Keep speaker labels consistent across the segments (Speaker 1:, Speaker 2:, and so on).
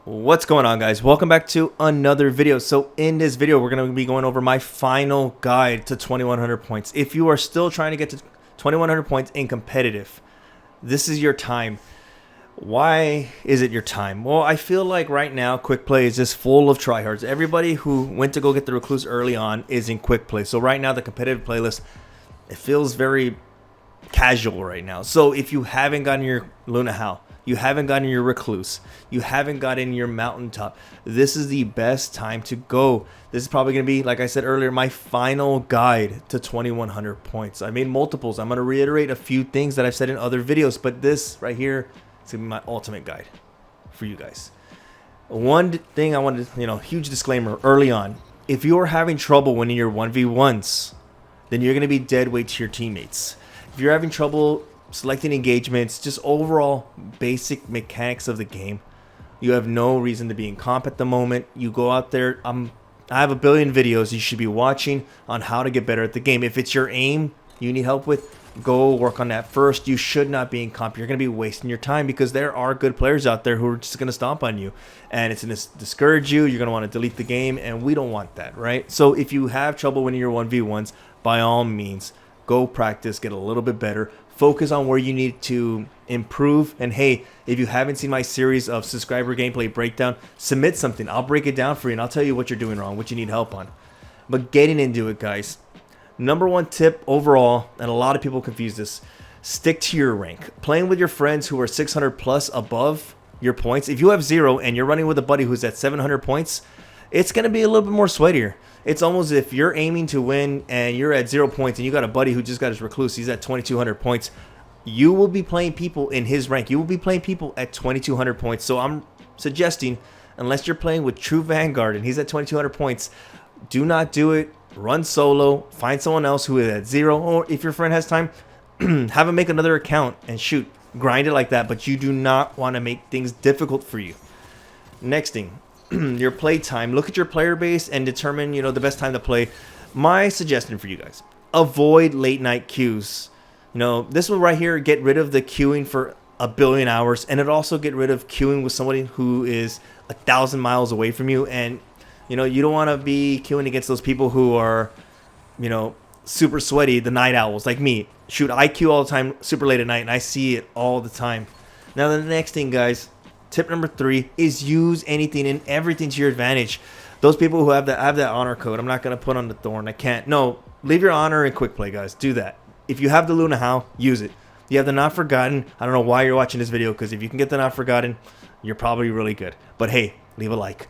Speaker 1: What's going on, guys? Welcome back to another video. So in this video we're going to be going over my final guide to 2100 points. If you are still trying to get to 2100 points in competitive, this is your time. Why is it your time? Well, I feel like right now quick play is just full of tryhards. Everybody who went to go get the Recluse early on is in quick play. So right now the competitive playlist, it feels very casual right now. So if you haven't gotten your Loadout, you haven't gotten your Recluse, you haven't gotten your Mountaintop, this is the best time to go. This is probably going to be, like I said earlier, my final guide to 2100 points. I made multiples. I'm going to reiterate a few things that I've said in other videos, but this right here is going to be my ultimate guide for you guys. One thing I wanted to, huge disclaimer early on. If you're having trouble winning your 1v1s, then you're going to be dead weight to your teammates. If you're having trouble selecting engagements, just overall basic mechanics of the game, you have no reason to be in comp at the moment. You go out there. I have a billion videos you should be watching on how to get better at the game. If it's your aim you need help with, go work on that first. You should not be in comp. You're going to be wasting your time because there are good players out there who are just going to stomp on you, and it's going to discourage you. You're going to want to delete the game, and we don't want that, right? So if you have trouble winning your 1v1s, by all means, go practice, get a little bit better. Focus on where you need to improve. And hey, if you haven't seen my series of subscriber gameplay breakdown, submit something. I'll break it down for you and I'll tell you what you're doing wrong, what you need help on. But getting into it, guys, number one tip overall, and a lot of people confuse this, stick to your rank. Playing with your friends who are 600 plus above your points. If you have 0 and you're running with a buddy who's at 700 points, it's going to be a little bit more sweatier. It's almost if you're aiming to win and you're at 0 points and you got a buddy who just got his Recluse, he's at 2200 points. You will be playing people in his rank. You will be playing people at 2200 points. So I'm suggesting, unless you're playing with True Vanguard and he's at 2200 points, do not do it. Run solo. Find someone else who is at 0. Or if your friend has time, have him make another account and shoot. Grind it like that. But you do not want to make things difficult for you. Next thing. Your play time. Look at your player base and determine, the best time to play. My suggestion for you guys: avoid late night queues. This will right here get rid of the queuing for a billion hours, and it also get rid of queuing with somebody who is 1,000 miles away from you. And you don't want to be queuing against those people who are, super sweaty, the night owls like me. Shoot, I queue all the time, super late at night, and I see it all the time. Now the next thing, guys. Tip number 3 is use anything and everything to your advantage. Those people who have that honor code, I'm not going to put on the thorn. I can't. No, leave your honor in quick play, guys. Do that. If you have the Loadout, use it. You have the Not Forgotten. I don't know why you're watching this video, because if you can get the Not Forgotten, you're probably really good. But hey, leave a like.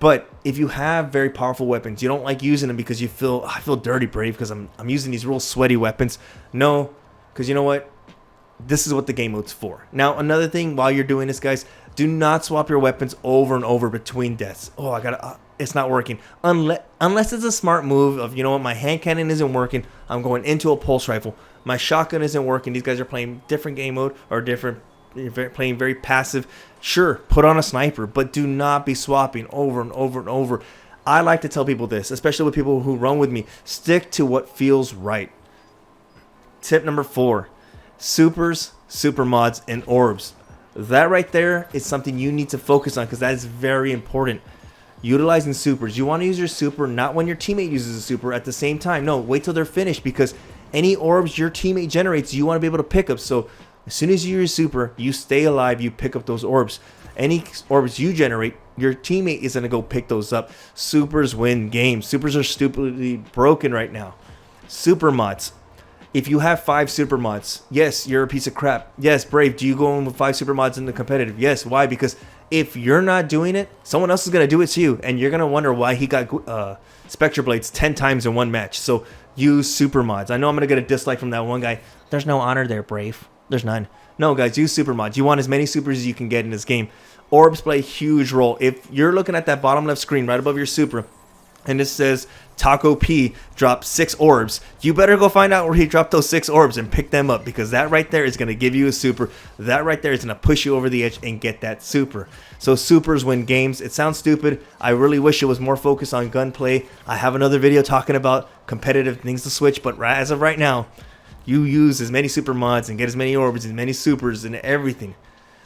Speaker 1: But if you have very powerful weapons, you don't like using them because I feel dirty, Brave, because I'm using these real sweaty weapons. No, because you know what? This is what the game mode's for. Now, another thing while you're doing this, guys, do not swap your weapons over and over between deaths. Oh, it's not working. Unless it's a smart move of, my hand cannon isn't working, I'm going into a pulse rifle. My shotgun isn't working. These guys are playing different game mode or playing very passive. Sure, put on a sniper, but do not be swapping over and over and over. I like to tell people this, especially with people who run with me. Stick to what feels right. Tip number 4. Supers, super mods, and orbs. That right there is something you need to focus on because that is very important. Utilizing supers. You want to use your super not when your teammate uses a super at the same time. No, wait till they're finished, because any orbs your teammate generates, you want to be able to pick up. So as soon as you use super, you stay alive, you pick up those orbs. Any orbs you generate, your teammate is going to go pick those up. Supers win games. Supers are stupidly broken right now. Super mods. If you have 5 super mods, yes, you're a piece of crap. Yes, Brave, do you go in with 5 super mods in the competitive? Yes, why? Because if you're not doing it, someone else is going to do it to you, and you're going to wonder why he got Spectre Blades 10 times in one match. So use super mods. I know I'm going to get a dislike from that one guy. There's no honor there, Brave. There's none. No, guys, use super mods. You want as many supers as you can get in this game. Orbs play a huge role. If you're looking at that bottom left screen right above your super, and it says Taco P dropped 6 orbs, you better go find out where he dropped those 6 orbs and pick them up, because that right there is going to give you a super. That right there is going to push you over the edge and get that super. So supers win games. It sounds stupid. I really wish it was more focused on gunplay. I have another video talking about competitive things to switch, but as of right now, you use as many super mods and get as many orbs and many supers and everything.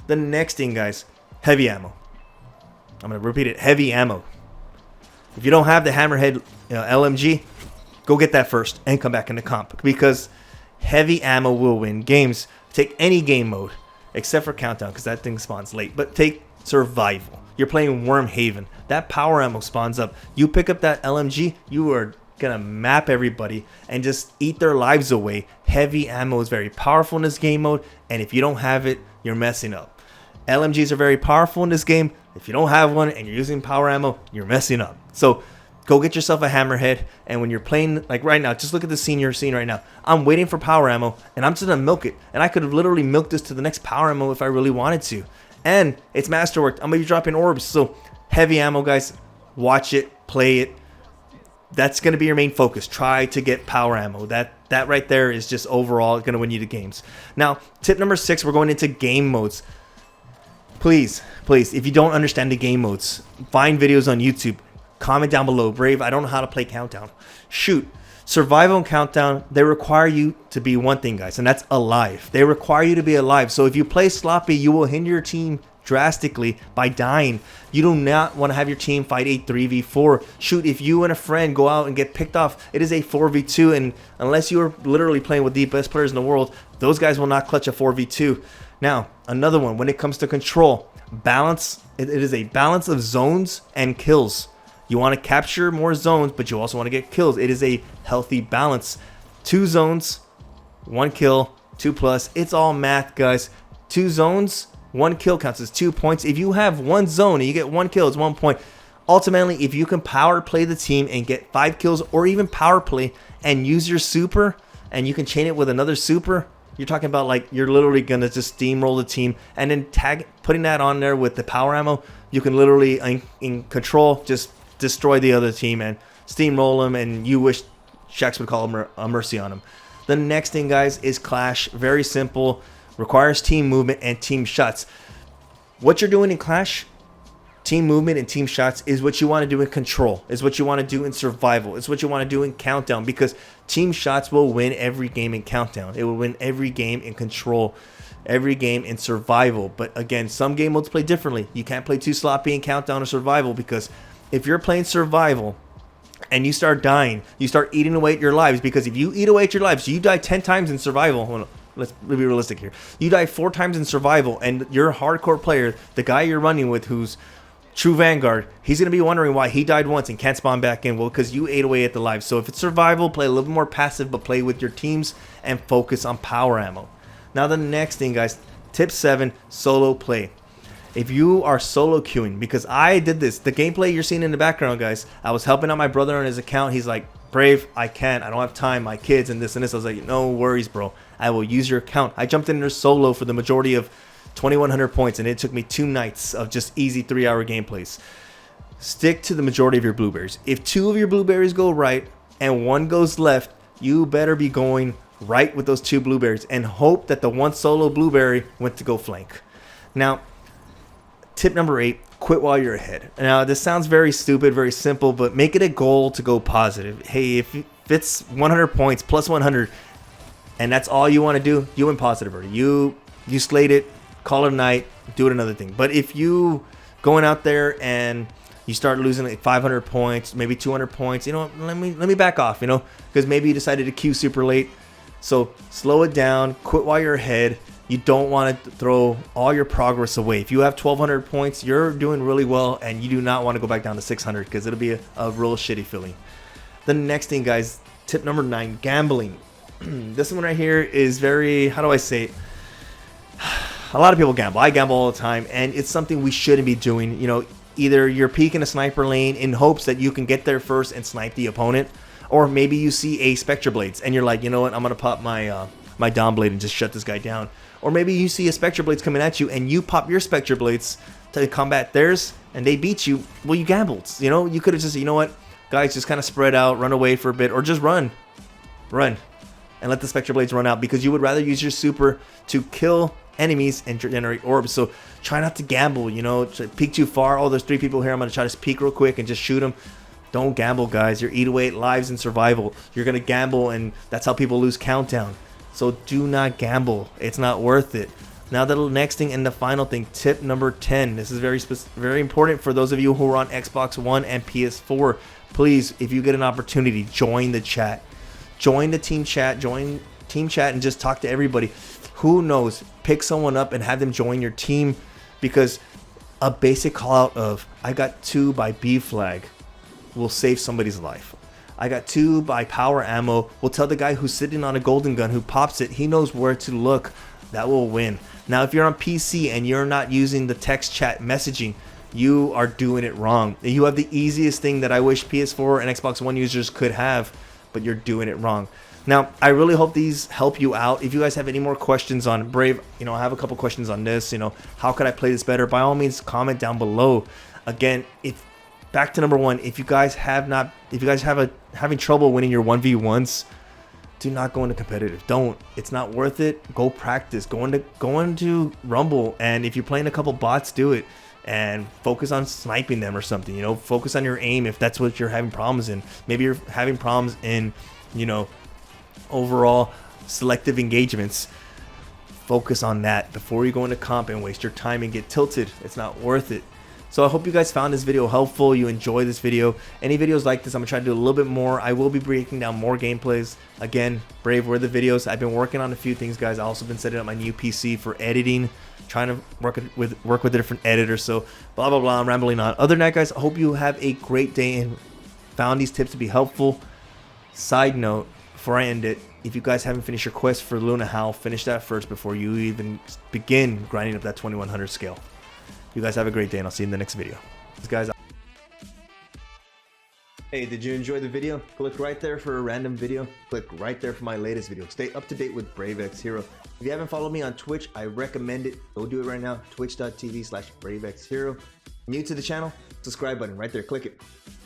Speaker 1: The next thing, guys, heavy ammo. I'm going to repeat it, heavy ammo. If you don't have the Hammerhead LMG, go get that first and come back into comp, because heavy ammo will win games. Take any game mode except for Countdown, because that thing spawns late. But take Survival. You're playing Wormhaven. That power ammo spawns up. You pick up that LMG, you are going to map everybody and just eat their lives away. Heavy ammo is very powerful in this game mode, and if you don't have it, you're messing up. LMGs are very powerful in this game. If you don't have one and you're using power ammo, you're messing up. So go get yourself a Hammerhead, and when you're playing, like right now, just look at the scene you're seeing right now. I'm waiting for power ammo, and I'm just going to milk it. And I could have literally milked this to the next power ammo if I really wanted to. And it's masterworked. I'm going to be dropping orbs. So heavy ammo, guys. Watch it. Play it. That's going to be your main focus. Try to get power ammo. That right there is just overall going to win you the games. Now, tip number 6, we're going into game modes. Please, if you don't understand the game modes, find videos on YouTube. Comment down below. Brave, I don't know how to play Countdown. Shoot. Survival and Countdown, they require you to be one thing, guys, and that's alive. They require you to be alive. So if you play sloppy, you will hinder your team drastically by dying. You do not want to have your team fight a 3v4. Shoot, if you and a friend go out and get picked off, it is a 4v2, and unless you are literally playing with the best players in the world, those guys will not clutch a 4v2. Now, another one, when it comes to control, balance, it is a balance of zones and kills. You want to capture more zones, but you also want to get kills. It is a healthy balance. 2 zones, 1 kill, 2+. It's all math, guys. 2 zones, 1 kill counts as 2 points. If you have 1 zone and you get 1 kill, it's 1 point. Ultimately, if you can power play the team and get 5 kills, or even power play and use your super, and you can chain it with another super, you're talking about like you're literally going to just steamroll the team, and then putting that on there with the power ammo, you can literally, in control, just destroy the other team and steamroll them, and you wish Shax would call a mercy on them. The next thing, guys, is Clash. Very simple. Requires team movement and team shots. What you're doing in Clash, team movement and team shots, is what you want to do in Control. Is what you want to do in Survival. It's what you want to do in Countdown, because team shots will win every game in Countdown. It will win every game in Control, every game in Survival. But again, some game modes play differently. You can't play too sloppy in Countdown or Survival, because if you're playing Survival and you start dying, you start eating away at your lives, because if you eat away at your lives, you die 10 times in Survival. Well, let's be realistic here. You die 4 times in Survival, and your hardcore player, the guy you're running with who's True Vanguard, he's going to be wondering why he died once and can't spawn back in. Well, because you ate away at the lives. So if it's Survival, play a little bit more passive, but play with your teams and focus on power ammo. Now the next thing, guys, tip 7, solo play. If you are solo queuing, because I did this, the gameplay you're seeing in the background, guys, I was helping out my brother on his account. He's like, Brave, I can't, I don't have time, my kids and this and this. I was like, no worries, bro, I will use your account. I jumped in there solo for the majority of 2100 points, and it took me 2 nights of just easy 3-hour gameplays. Stick to the majority of your blueberries. If 2 of your blueberries go right and 1 goes left, you better be going right with those 2 blueberries, and hope that the 1 solo blueberry went to go flank. Now, tip number 8, quit while you're ahead. Now, this sounds very stupid, very simple, but make it a goal to go positive. Hey, if it's 100 points, plus 100, and that's all you want to do, you win positive already. You slate it, call it a night, do it another thing. But if you going out there and you start losing like 500 points, maybe 200 points, you know, let me back off, you know, because maybe you decided to queue super late. So slow it down, quit while you're ahead. You don't want to throw all your progress away. If you have 1,200 points, you're doing really well, and you do not want to go back down to 600, because it'll be a real shitty feeling. The next thing, guys, tip number 9, gambling. This one right here is very, how do I say it? A lot of people gamble. I gamble all the time, and it's something we shouldn't be doing. You know, either you're peeking a sniper lane in hopes that you can get there first and snipe the opponent, or maybe you see a Spectre Blades, and you're like, you know what, I'm going to pop my Dawn Blade and just shut this guy down. Or maybe you see a Spectre Blades coming at you, and you pop your Spectre Blades to combat theirs, and they beat you. Well, you gambled. You know, you could have just, you know what, guys, just kind of spread out, run away for a bit, or just run, and let the Spectre Blades run out, because you would rather use your super to kill enemies and generate orbs. So try not to gamble, you know, peek too far. Oh, there's 3 people here, I'm going to try to peek real quick and just shoot them. Don't gamble, guys. You're eat away at lives in Survival. You're going to gamble, and that's how people lose Countdown. So do not gamble. It's not worth it. Now the next thing and the final thing, tip number 10. This is very important for those of you who are on Xbox One and PS4. Please, if you get an opportunity, join the chat. Join the team chat. Join team chat and just talk to everybody. Who knows? Pick someone up and have them join your team, because a basic call out of "I got 2 by B flag" will save somebody's life. "I got 2 by power ammo" will tell the guy who's sitting on a golden gun who pops it, he knows where to look. That will win. Now, if you're on PC and you're not using the text chat messaging, you are doing it wrong. You have the easiest thing that I wish PS4 and Xbox One users could have, but you're doing it wrong. Now, I really hope these help you out. If you guys have any more questions on Brave, I have a couple questions on this, how could I play this better? By all means, comment down below. Again, back to number 1, if you guys having trouble winning your 1v1s, do not go into competitive. Don't. It's not worth it. Go practice. Go into Rumble, and if you're playing a couple bots, do it. And focus on sniping them or something. Focus on your aim if that's what you're having problems in. Maybe you're having problems in, overall selective engagements. Focus on that before you go into comp and waste your time and get tilted. It's not worth it. So I hope you guys found this video helpful. You enjoyed this video. Any videos like this, I'm gonna try to do a little bit more. I will be breaking down more gameplays. Again, Brave were the videos. I've been working on a few things, guys. I've also been setting up my new PC for editing, trying to work with a different editor. So blah blah blah. I'm rambling on. Other than that, guys, I hope you have a great day and found these tips to be helpful. Side note, before I end it, if you guys haven't finished your quest for Luna Howl, finish that first before you even begin grinding up that 2100 scale. You guys have a great day, and I'll see you in the next video. Guys. Hey, did you enjoy the video? Click right there for a random video. Click right there for my latest video. Stay up to date with BRAVExHERO. If you haven't followed me on Twitch, I recommend it. Go do it right now. Twitch.tv/BRAVExHERO. New to the channel, subscribe button right there. Click it.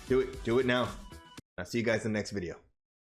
Speaker 1: Do it. Do it now. I'll see you guys in the next video.